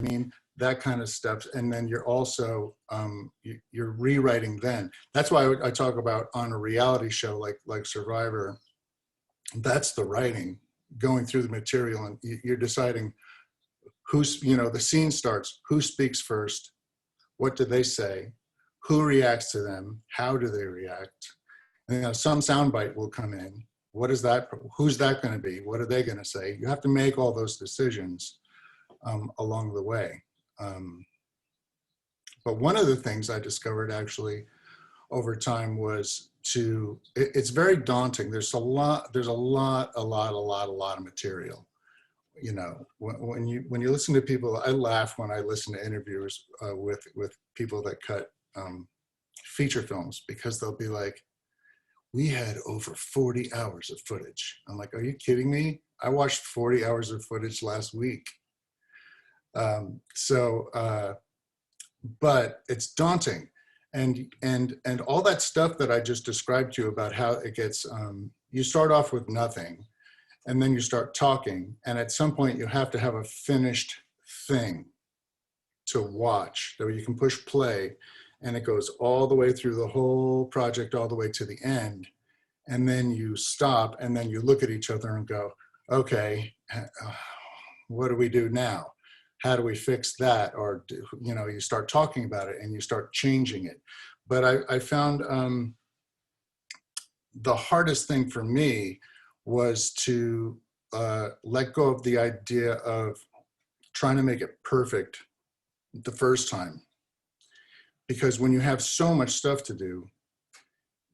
mean? That kind of stuff. And then you're also, you're rewriting then. That's why I talk about on a reality show like Survivor, that's the writing, going through the material, and you're deciding who's, the scene starts, who speaks first, what do they say, who reacts to them, how do they react? And, some soundbite will come in. What is that? Who's that going to be? What are they going to say? You have to make all those decisions along the way. But one of the things I discovered actually over time was it's very daunting. There's a lot of material. When you listen to people, I laugh when I listen to interviews with people that cut feature films, because they'll be like, we had over 40 hours of footage. I'm like, are you kidding me? I watched 40 hours of footage last week. But it's daunting. And all that stuff that I just described to you about how it gets, you start off with nothing, and then you start talking. And at some point you have to have a finished thing to watch that you can push play, and it goes all the way through the whole project, all the way to the end. And then you stop, and then you look at each other and go, okay, what do we do now? How do we fix that? Or, you start talking about it and you start changing it. But I found the hardest thing for me was to let go of the idea of trying to make it perfect the first time. Because when you have so much stuff to do,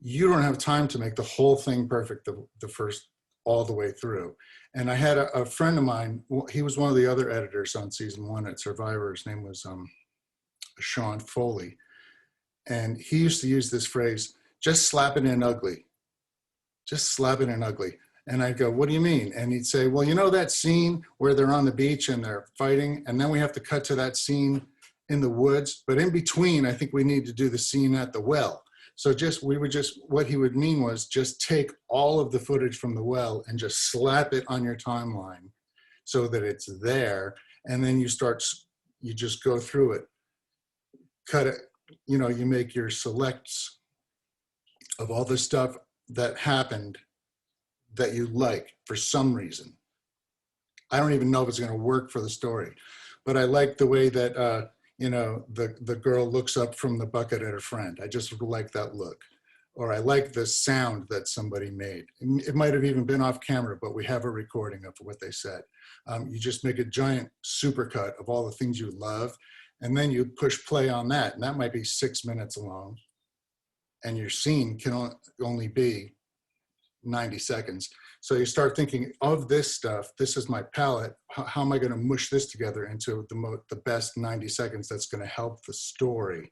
you don't have time to make the whole thing perfect the first, all the way through. And I had a friend of mine, he was one of the other editors on season 1 at Survivor. His name was Sean Foley. And he used to use this phrase, just slap it in ugly. Just slap it in ugly. And I'd go, what do you mean? And he'd say, well, that scene where they're on the beach and they're fighting, and then we have to cut to that scene in the woods. But in between, I think we need to do the scene at the well. So what he would mean was just take all of the footage from the well and just slap it on your timeline so that it's there. And then you just go through it, cut it, you make your selects of all the stuff that happened that you like for some reason. I don't even know if it's going to work for the story, but I like the way that, the girl looks up from the bucket at her friend. I just like that look. Or I like the sound that somebody made. It might have even been off camera, but we have a recording of what they said. You just make a giant supercut of all the things you love, and then you push play on that. And that might be 6 minutes long. And your scene can only be 90 seconds. So you start thinking of this stuff. This is my palette. How am I going to mush this together into the best 90 seconds that's going to help the story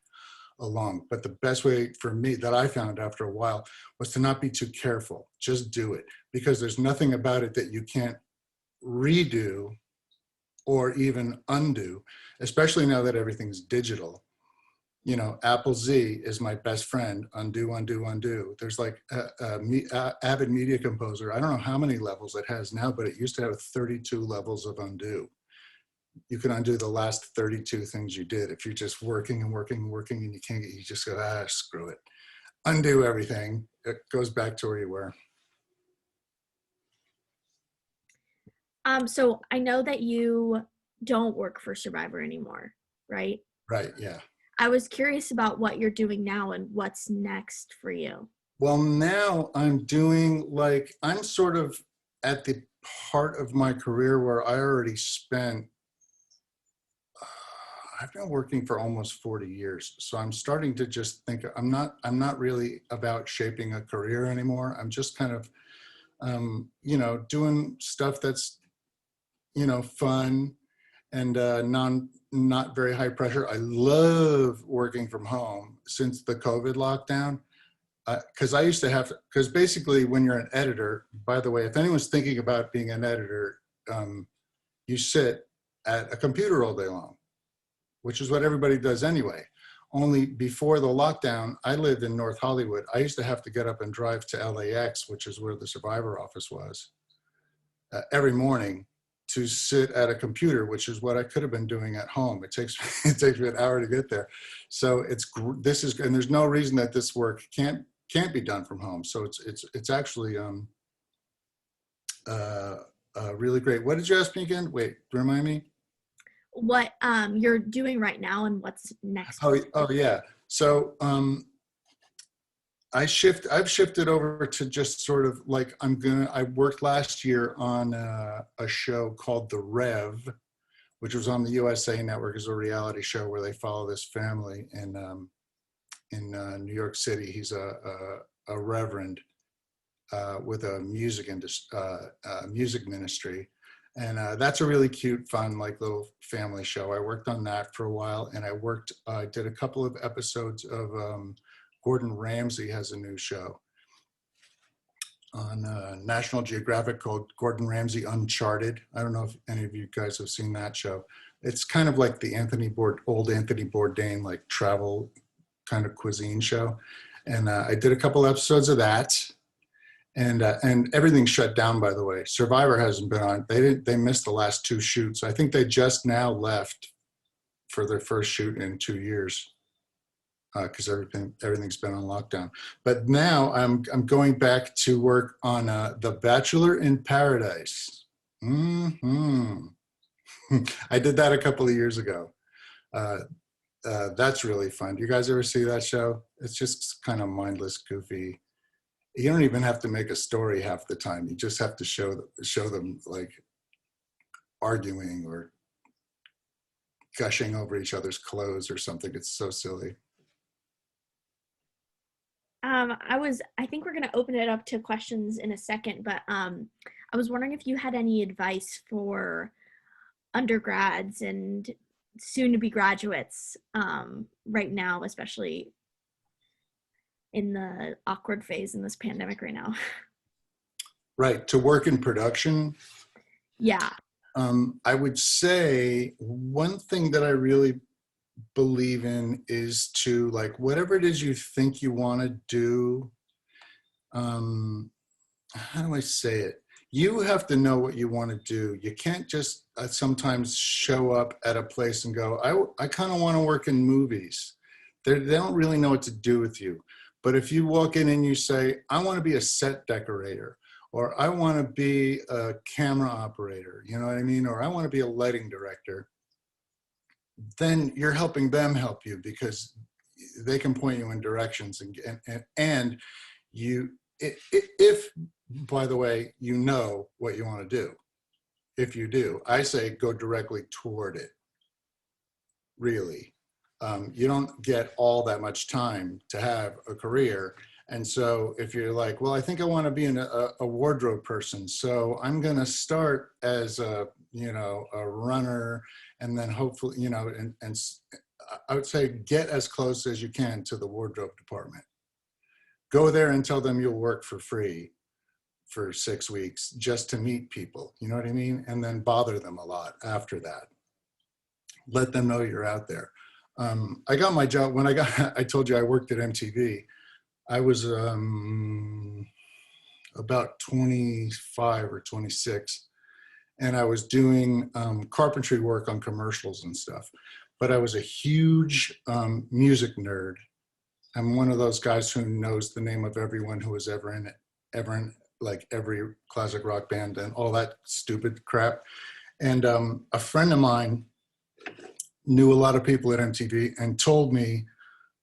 along? But the best way for me that I found after a while was to not be too careful. Just do it, because there's nothing about it that you can't redo or even undo, especially now that everything's digital. Apple Z is my best friend. Undo, undo, undo. There's like Avid Media Composer. I don't know how many levels it has now, but it used to have 32 levels of undo. You can undo the last 32 things you did. If you're just working and working and working and you can't get, you just go, screw it. Undo everything. It goes back to where you were. So I know that you don't work for Survivor anymore, right? Right, yeah. I was curious about what you're doing now and what's next for you. Well, now I'm doing I'm sort of at the part of my career where I already spent, I've been working for almost 40 years. So I'm starting to just think, I'm not really about shaping a career anymore. I'm just kind of, doing stuff that's, fun and not very high pressure. I love working from home since the COVID lockdown, because I used to have to, because basically when you're an editor, by the way, if anyone's thinking about being an editor, you sit at a computer all day long, which is what everybody does anyway. Only before the lockdown, I lived in North Hollywood. I used to have to get up and drive to LAX, which is where the Survivor office was, every morning to sit at a computer, which is what I could have been doing at home. It takes it takes me an hour to get there. So this is, and there's no reason that this work can't be done from home. So it's actually uh, really great. What did you ask me again? Wait, remind me. What you're doing right now and what's next? Oh yeah. So I've shifted over to just sort of like I worked last year on a show called The Rev, which was on the USA Network, as a reality show where they follow this family in New York City. He's a reverend with a music ministry, and that's a really cute, fun, like little family show. I worked on that for a while, and I did a couple of episodes of Gordon Ramsay has a new show on National Geographic called Gordon Ramsay Uncharted. I don't know if any of you guys have seen that show. It's kind of like the old Anthony Bourdain, like travel kind of cuisine show. And I did a couple episodes of that, and everything shut down, by the way. Survivor hasn't been on. They missed the last 2 shoots. I think they just now left for their first shoot in 2 years. Because everything's been on lockdown. But now I'm going back to work on The Bachelor in Paradise. I did that a couple of years ago. That's really fun. Do you guys ever see that show? It's just kind of mindless, goofy. You don't even have to make a story half the time. You just have to show them like arguing or gushing over each other's clothes or something. It's so silly. I think we're going to open it up to questions in a second, but I was wondering if you had any advice for undergrads and soon to be graduates right now, especially in the awkward phase in this pandemic right now. Right, to work in production. Yeah. I would say one thing that I really believe in is to, like, whatever it is you think you want to do, how do I say it? You have to know what you want to do. You can't just sometimes show up at a place and go, I kind of want to work in movies. They don't really know what to do with you. But if you walk in and you say, I want to be a set decorator, or I want to be a camera operator, you know what I mean? Or I want to be a lighting director, then you're helping them help you, because they can point you in directions and you, if, by the way, you know what you want to do. If you do, I say go directly toward it, really. You don't get all that much time to have a career. And so if you're like, well, I think I want to be a wardrobe person, so I'm going to start as a runner, and then hopefully, and I would say get as close as you can to the wardrobe department. Go there and tell them you'll work for free for 6 weeks just to meet people. You know what I mean? And then bother them a lot after that. Let them know you're out there. I got my job when I told you I worked at MTV. I was about 25 or 26, and I was doing carpentry work on commercials and stuff. But I was a huge music nerd. I'm one of those guys who knows the name of everyone who was ever in like every classic rock band and all that stupid crap. And a friend of mine knew a lot of people at MTV and told me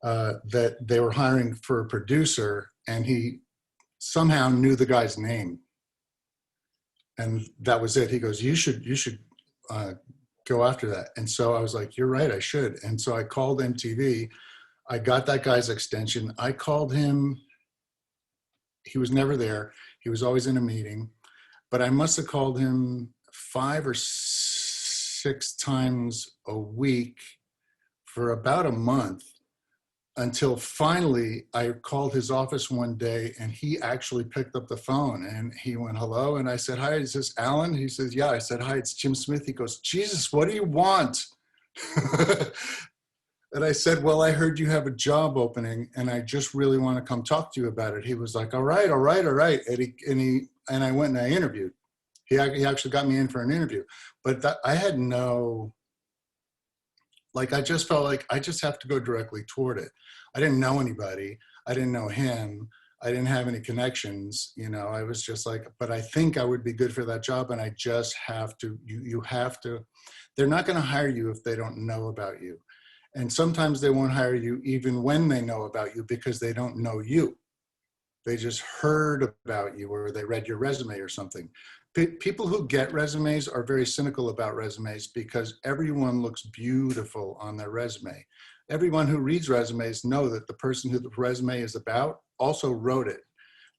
that they were hiring for a producer, and he somehow knew the guy's name. And that was it. He goes, you should go after that. And so I was like, you're right, I should. And so I called MTV. I got that guy's extension. I called him. He was never there. He was always in a meeting. But I must have called him 5 or 6 times a week for about a month, until finally I called his office one day, and he actually picked up the phone and he went, hello. And I said, hi, is this Alan? He says, yeah. I said, hi, it's Jim Smith. He goes, Jesus, what do you want? And I said, well, I heard you have a job opening and I just really want to come talk to you about it. He was like, all right. And I went and I interviewed. He actually got me in for an interview, but I had no, like, I just felt like I just have to go directly toward it. I didn't know anybody. I didn't know him. I didn't have any connections. I was just like, but I think I would be good for that job. And I just have to, you have to, they're not going to hire you if they don't know about you. And sometimes they won't hire you even when they know about you because they don't know you. They just heard about you or they read your resume or something. People who get resumes are very cynical about resumes because everyone looks beautiful on their resume. Everyone who reads resumes know that the person who the resume is about also wrote it.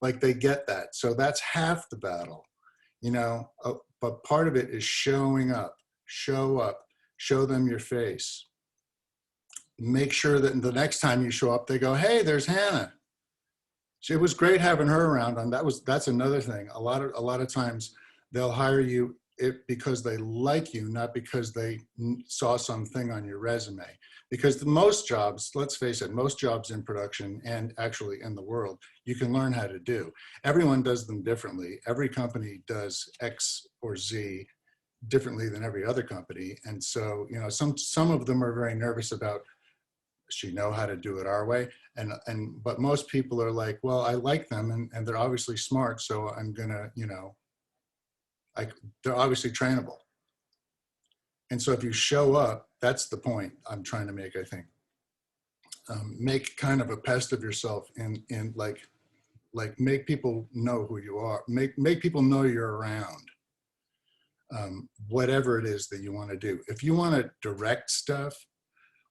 Like, they get that. So that's half the battle, but part of it is showing up, show up, show them your face. Make sure that the next time you show up, they go, hey, there's Hannah. It was great having her around. And that's another thing. A lot of times they'll hire you because they like you, not because they saw something on your resume. Because most jobs, let's face it, most jobs in production and actually in the world, you can learn how to do. Everyone does them differently. Every company does X or Z differently than every other company. And so, some of them are very nervous about, she know how to do it our way. But most people are like, well, I like them and they're obviously smart. So I'm gonna, they're obviously trainable. And so if you show up, that's the point I'm trying to make, I think. Make kind of a pest of yourself and like make people know who you are. Make people know you're around. Whatever it is that you want to do. If you want to direct stuff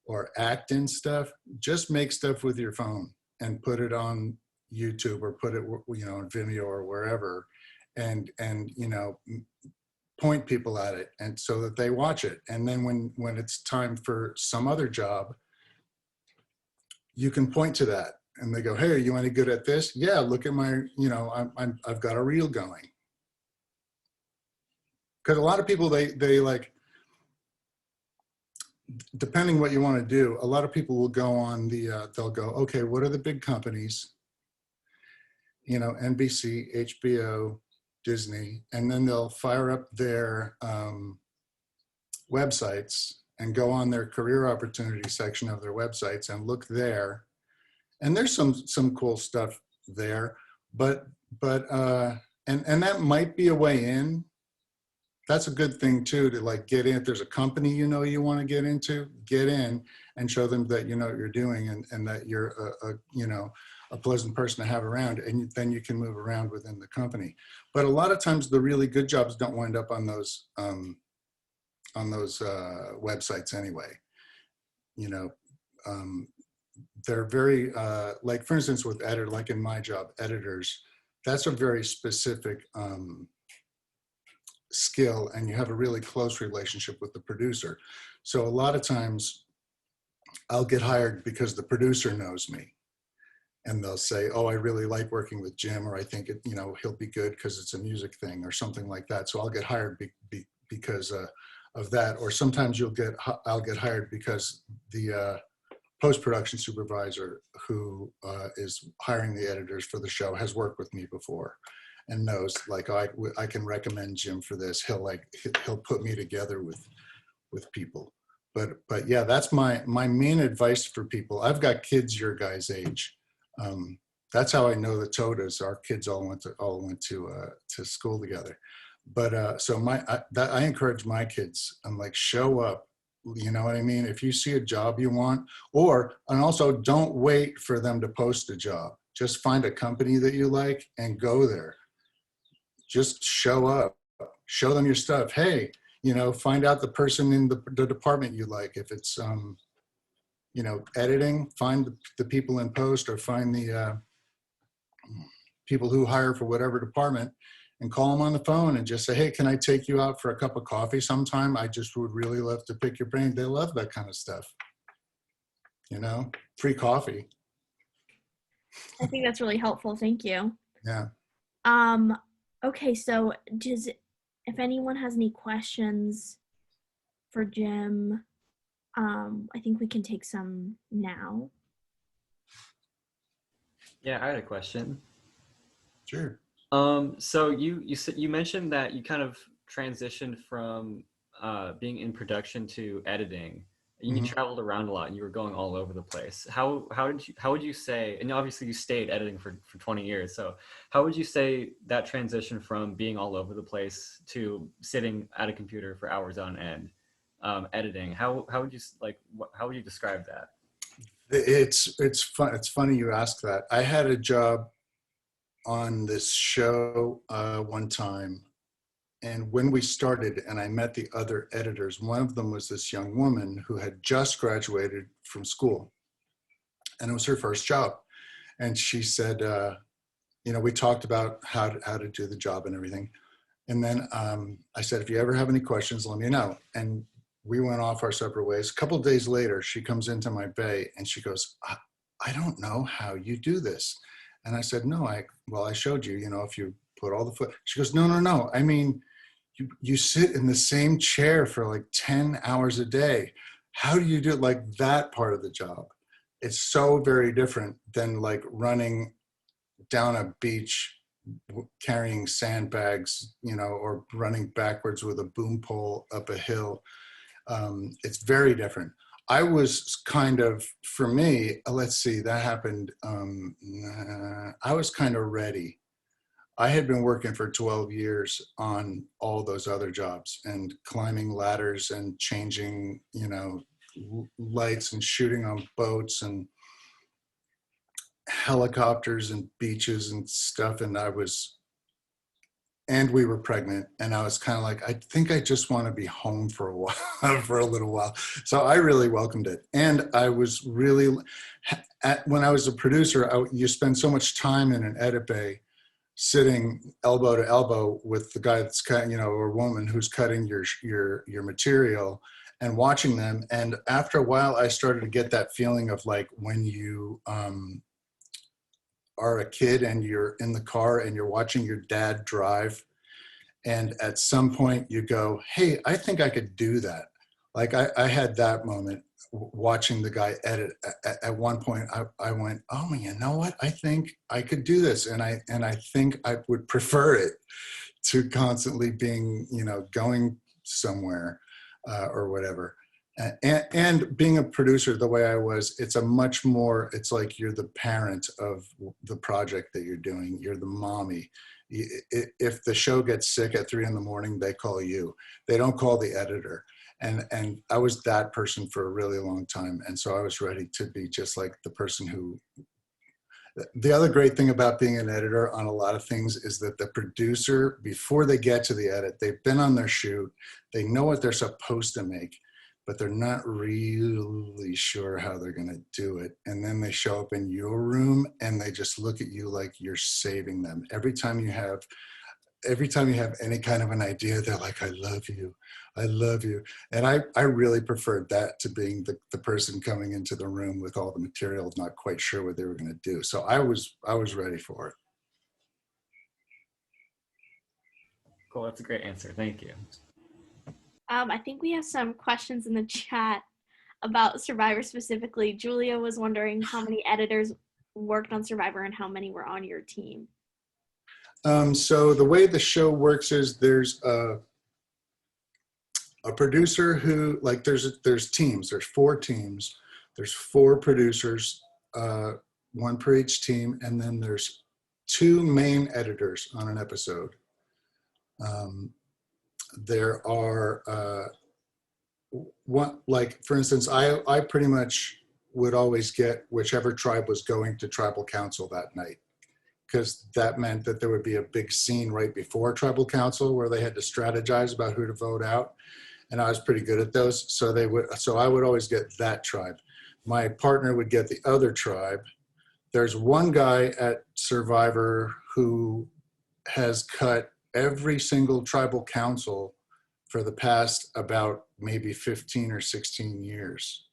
or act in stuff, just make stuff with your phone and put it on YouTube or put it, on Vimeo or wherever, and point people at it, and so that they watch it. And then when it's time for some other job, you can point to that, and they go, hey, are you any good at this? Yeah, look at my, I've got a reel going. Because a lot of people, they like, depending what you want to do, a lot of people will go on they'll go, okay, what are the big companies? NBC, HBO, Disney, and then they'll fire up their websites and go on their career opportunity section of their websites and look there. And there's some cool stuff there, but and that might be a way in. That's a good thing too, to like get in. If there's a company you want to get into, get in and show them that you know what you're doing and that you're a pleasant person to have around, and then you can move around within the company. But a lot of times the really good jobs don't wind up on those websites anyway. They're very like, for instance, with like in my job, editors, that's a very specific skill, and you have a really close relationship with the producer. So a lot of times I'll get hired because the producer knows me, and they'll say, oh, I really like working with Jim, or I think he'll be good because it's a music thing or something like that. So I'll get hired because of that. Or sometimes I'll get hired because the post-production supervisor who is hiring the editors for the show has worked with me before and knows, like, I can recommend Jim for this. He'll put me together with people. But yeah, that's my main advice for people. I've got kids your guys' age. That's how I know the Todas. Our kids all went to school together. But so I encourage my kids. I'm like, show up. You know what I mean? If you see a job you want, and also don't wait for them to post a job. Just find a company that you like and go there. Just show up, show them your stuff. Hey, find out the person in the department you like. If it's, editing, find the people in post, or find the people who hire for whatever department, and call them on the phone and just say, hey, can I take you out for a cup of coffee sometime? I just would really love to pick your brain. They love that kind of stuff. Free coffee. I think that's really helpful. Thank you. Yeah. Okay, so if anyone has any questions for Jim, I think we can take some now. Yeah, I had a question. Sure. So you mentioned that you kind of transitioned from being in production to editing. And you Mhm. traveled around a lot and you were going all over the place. How would you say, and obviously you stayed editing for 20 years. So how would you say that transition from being all over the place to sitting at a computer for hours on end, editing? How would you how would you describe that? It's fun. It's funny you ask that. I had a job on this show one time, and when we started, and I met the other editors, one of them was this young woman who had just graduated from school, and it was her first job. And she said, we talked about how to do the job and everything. And then I said, if you ever have any questions, let me know. And we went off our separate ways. A couple of days later, she comes into my bay and she goes, I don't know how you do this. And I said, no, I showed you, if you put all the foot. She goes, no, no, no. I mean, you sit in the same chair for like 10 hours a day. How do you do it? Like that part of the job? It's so very different than like running down a beach carrying sandbags, or running backwards with a boom pole up a hill. It's very different. I was kind of, for me, let's see, that happened. I was kind of ready. I had been working for 12 years on all those other jobs and climbing ladders and changing, lights and shooting on boats and helicopters and beaches and stuff. And we were pregnant, and I was kind of like, I think I just want to be home for a while, for a little while. So I really welcomed it. And I was really, when I was a producer, you spend so much time in an edit bay sitting elbow to elbow with the guy that's cutting, or woman who's cutting your material and watching them. And after a while, I started to get that feeling of like when you, are a kid and you're in the car and you're watching your dad drive, and at some point you go, hey, I think I could do that. Like I had that moment watching the guy edit. At one point I went, oh, you know what, I think I could do this, and I think I would prefer it to constantly being, going somewhere or whatever. And being a producer the way I was, it's a much more, it's like you're the parent of the project that you're doing. You're the mommy. If the show gets sick at 3 a.m, they call you. They don't call the editor. And I was that person for a really long time. And so I was ready to be just like the person who, the other great thing about being an editor on a lot of things is that the producer, before they get to the edit, they've been on their shoot, they know what they're supposed to make, but they're not really sure how they're going to do it. And then they show up in your room and they just look at you like you're saving them. Every time you have any kind of an idea, they're like, I love you. I love you. And I really preferred that to being the person coming into the room with all the material, not quite sure what they were going to do. So I was ready for it. Cool, that's a great answer. Thank you. I think we have some questions in the chat about Survivor specifically. Julia was wondering how many editors worked on Survivor and how many were on your team. So the way the show works is there's a producer who, like, there's teams. There's 4 teams. There's 4 producers, 1 per each team, and then there's 2 main editors on an episode. There are one, like, for instance, I pretty much would always get whichever tribe was going to tribal council that night, because that meant that there would be a big scene right before tribal council where they had to strategize about who to vote out. And I was pretty good at those. So I would always get that tribe. My partner would get the other tribe. There's one guy at Survivor who has cut every single tribal council for the past about maybe 15 or 16 years.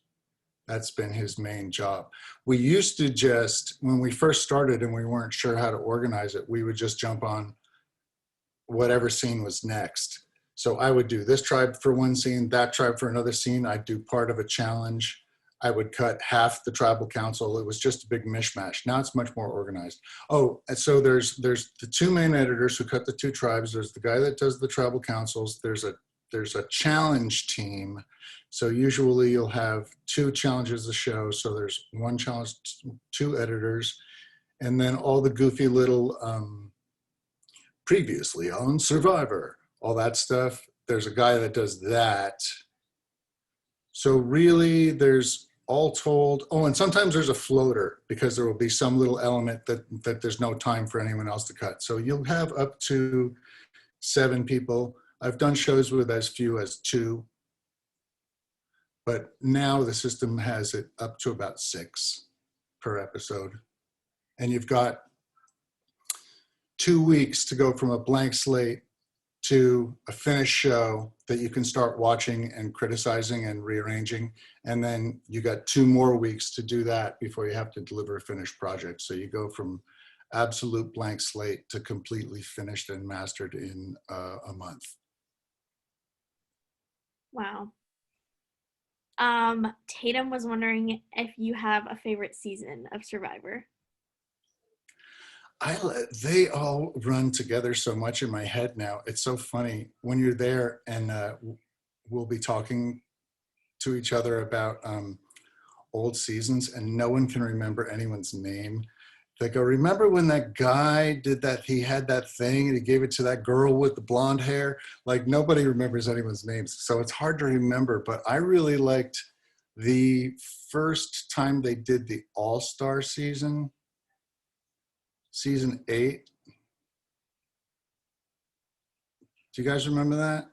That's been his main job. We used to just, when we first started and we weren't sure how to organize it, we would just jump on whatever scene was next. So I would do this tribe for one scene, that tribe for another scene. I'd do part of a challenge. I would cut half the tribal council. It was just a big mishmash. Now it's much more organized. Oh, and so there's the two main editors who cut the two tribes. There's the guy that does the tribal councils. There's a challenge team. So usually you'll have two challenges a show. So there's one challenge, two editors, and then all the goofy little previously on Survivor, all that stuff. There's a guy that does that. So really there's all told, oh, and sometimes there's a floater because there will be some little element that there's no time for anyone else to cut. So you'll have up to 7 people. I've done shows with as few as 2, but now the system has it up to about 6 per episode. And you've got 2 weeks to go from a blank slate to a finished show that you can start watching and criticizing and rearranging. And then you got 2 more weeks to do that before you have to deliver a finished project. So you go from absolute blank slate to completely finished and mastered in a month. Wow. Tatum was wondering if you have a favorite season of Survivor. They all run together so much in my head now. It's so funny when you're there and we'll be talking to each other about old seasons and no one can remember anyone's name. They go, remember when that guy did that, he had that thing and he gave it to that girl with the blonde hair? Like nobody remembers anyone's names. So it's hard to remember, but I really liked the first time they did the All-Star season. Season 8. Do you guys remember that?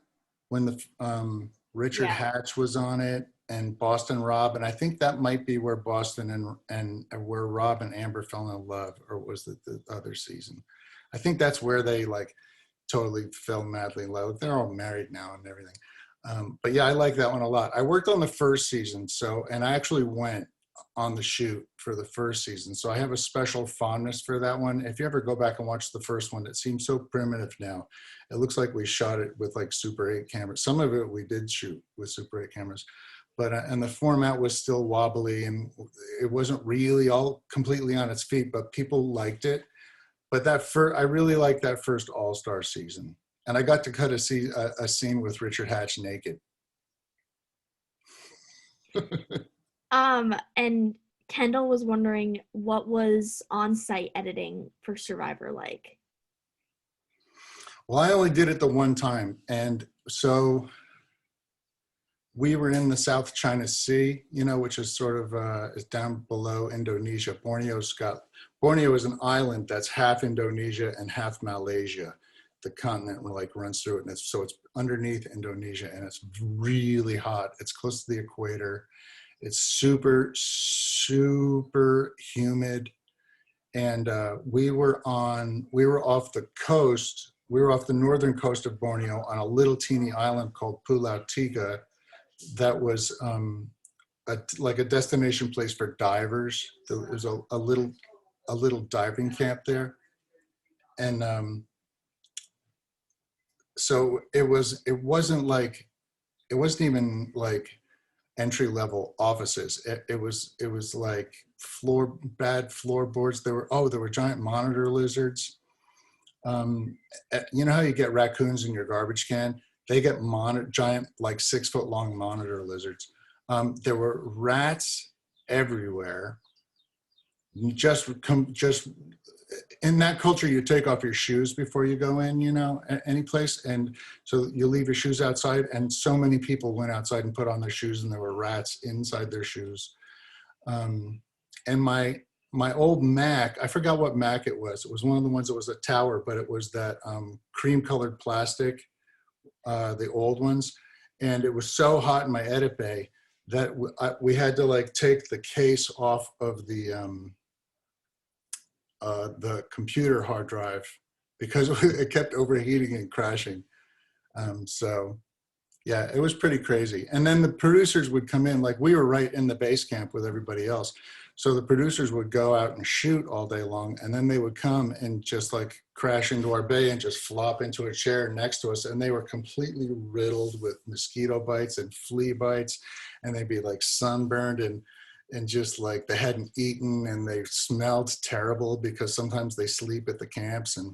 When the Richard Hatch was on it and Boston Rob, and I think that might be where Boston and where Rob and Amber fell in love, or was it the other season? I think that's where they like totally fell madly in love. They're all married now and everything. But yeah, I like that one a lot. I worked on the first season, and I actually went on the shoot for the first season. So I have a special fondness for that one. If you ever go back and watch the first one, it seems so primitive now. It looks like we shot it with like Super 8 cameras. Some of it we did shoot with Super 8 cameras, but and the format was still wobbly and it wasn't really all completely on its feet, but people liked it. But I really liked that first All-Star season. And I got to cut a scene with Richard Hatch naked. And Kendall was wondering what was on-site editing for Survivor like? Well, I only did it the one time. And so we were in the South China Sea, which is sort of is down below Indonesia. Borneo is an island that's half Indonesia and half Malaysia. The continent runs through it. And so it's underneath Indonesia and it's really hot. It's close to the equator. It's super, super humid. And we were off the coast. We were off the northern coast of Borneo on a little teeny island called Pulau Tiga that was like a destination place for divers. There was a little diving camp there. And so it wasn't even like entry-level offices. It was like bad floorboards. There were giant monitor lizards. You know how you get raccoons in your garbage can? They get giant, like 6-foot-long monitor lizards. There were rats everywhere. Just in that culture, you take off your shoes before you go in, any place. And so you leave your shoes outside. And so many people went outside and put on their shoes and there were rats inside their shoes. And my old Mac, I forgot what Mac it was. It was one of the ones that was a tower, but it was that cream colored plastic, the old ones. And it was so hot in my edit bay that we had to take the case off of the computer hard drive because it kept overheating and crashing. So yeah, it was pretty crazy. And then the producers would come in, we were right in the base camp with everybody else. So the producers would go out and shoot all day long, and then they would come and just like crash into our bay and just flop into a chair next to us. And they were completely riddled with mosquito bites and flea bites, and they'd be like sunburned and just like they hadn't eaten, and they smelled terrible because sometimes they sleep at the camps. And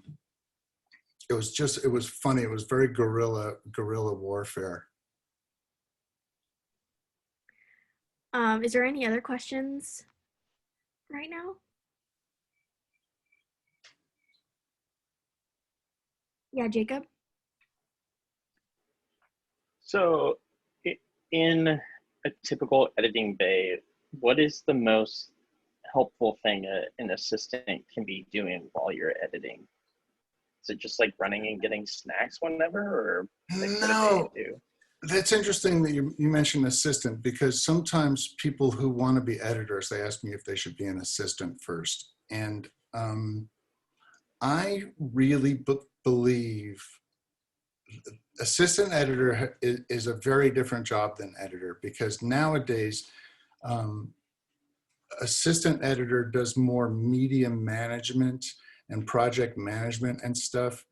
it was funny. It was very guerrilla warfare. Is there any other questions right now? Yeah, Jacob? So in a typical editing bay, what is the most helpful thing an assistant can be doing while you're editing? Is it just like running and getting snacks whenever, or like, what No, do they do? that's interesting that you mentioned assistant, because sometimes people who want to be editors, they ask me if they should be an assistant first. And I really believe assistant editor is a very different job than editor, because nowadays assistant editor does more media management and project management and stuff.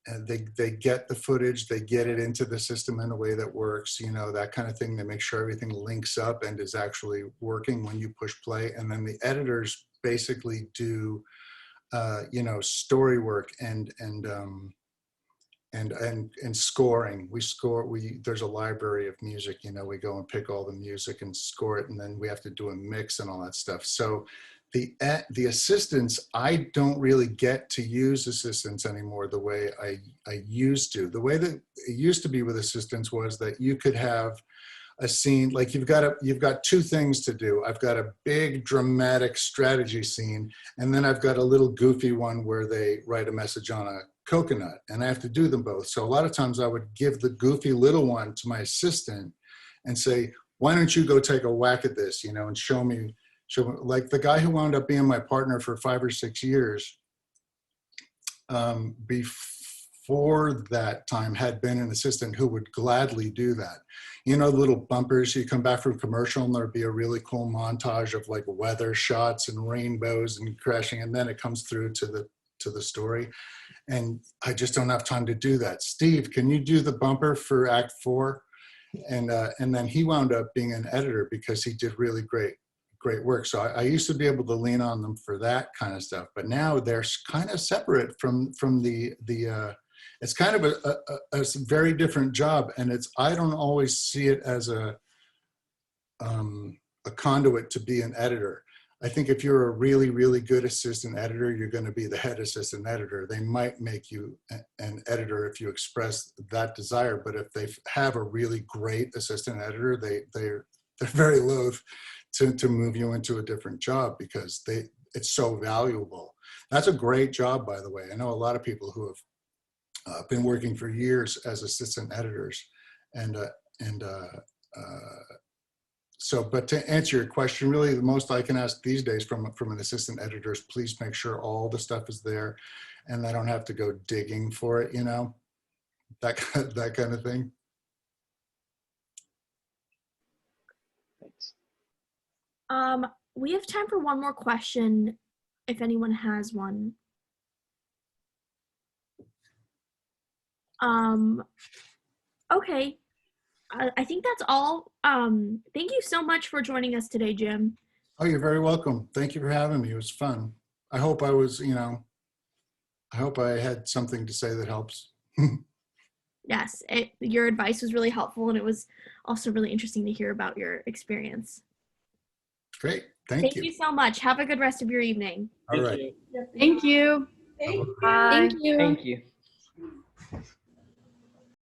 And they get the footage, they get it into the system in a way that works, you know, that kind of thing. They make sure everything links up and is actually working when you push play. And then the editors basically do, you know, story work and scoring. There's a library of music, you know, we go and pick all the music and score it, and then we have to do a mix and all that stuff. So the assistants, I don't really get to use assistants anymore the way I used to. The way that it used to be with assistants was that you could have a scene, like you've got two things to do. I've got a big dramatic strategy scene, and then I've got a little goofy one where they write a message on a coconut, and I have to do them both. So a lot of times I would give the goofy little one to my assistant and say, why don't you go take a whack at this, you know, and show me, like the guy who wound up being my partner for 5 or 6 years, before that time had been an assistant who would gladly do that. You know, the little bumpers, you come back from commercial and there'd be a really cool montage of like weather shots and rainbows and crashing, and then it comes through to the story. And I just don't have time to do that. Steve, can you do the bumper for Act 4? And then he wound up being an editor because he did really great work. So I used to be able to lean on them for that kind of stuff, but now they're kind of separate from the it's kind of a very different job, and I don't always see it as a conduit to be an editor. I think if you're a really, really good assistant editor, you're going to be the head assistant editor. They might make you an editor if you express that desire, but if they have a really great assistant editor, they're very loath to move you into a different job because it's so valuable. That's a great job, by the way. I know a lot of people who have been working for years as assistant editors, so, but to answer your question, really the most I can ask these days from an assistant editor is please make sure all the stuff is there and I don't have to go digging for it, you know, that kind of thing. Thanks. We have time for one more question if anyone has one. Okay. I think that's all. Thank you so much for joining us today, Jim. Oh, you're very welcome. Thank you for having me. It was fun. I hope I was, you know, I hope I had something to say that helps. Yes, your advice was really helpful, and it was also really interesting to hear about your experience. Great. Thank you. Thank you so much. Have a good rest of your evening. All right. you. Thank you. Thank you. Bye. Thank you. Thank you.